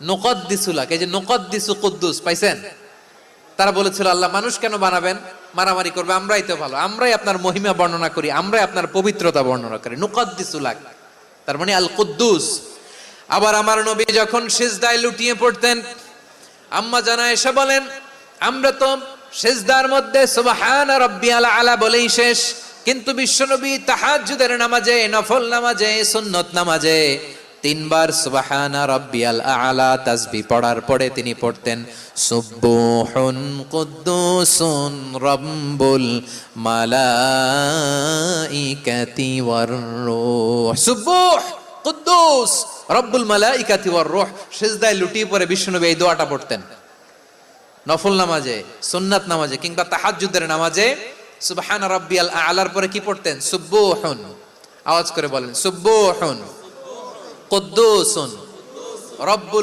নুকদ্দিসুলাক, এই যে নুকদ্দিসু কুদ্দুস পাইছেন? তারা বলেছিল আল্লাহ মানুষ কেন বানাবেন, মারামারি করবে, আমরাই তো ভালো, আমরাই আপনার মহিমা বর্ণনা করি, আমরাই আপনার পবিত্রতা বর্ণনা করি। নুকদ্দিসুলাক তার মানে আল কুদ্দুস। আবার আমার নবী যখন সিজদায় লুটিয়ে পড়তেন, আম্মা জানা এসে বলেন আমরা তো সিজদার মধ্যে সুবহানা রাব্বিয়াল আলা বলেই শেষ, কিন্তু বিশ্বনবী তাহাজ্জুদের নামাজে, নফল নামাজে, সুন্নত নামাজে তিনবার সুবহানা রাব্বিয়াল আলা তাসবিহ পড়ার পরে তিনি পড়তেন সুবহুন কুদ্দুসুন রাব্বুল মালাইকাতি ওয়ার রূহ। সুবহ কুদ্দুস রব্বুল মালাইকাতি ওয়ার রূহ। সিজদায় লুটিয়ে পড়ে বিশ্বনবী এই দোয়াটা পড়তেন। নফল নামাজে, সুন্নাত নামাজে কিংবা তাহাজ্জুদের নামাজে সুবহান রাব্বিয়াল আলার পরে কি পড়তেন? সুবহুন। আওয়াজ করে বলেন সুবহুন কুদ্দুসুন রব্বুল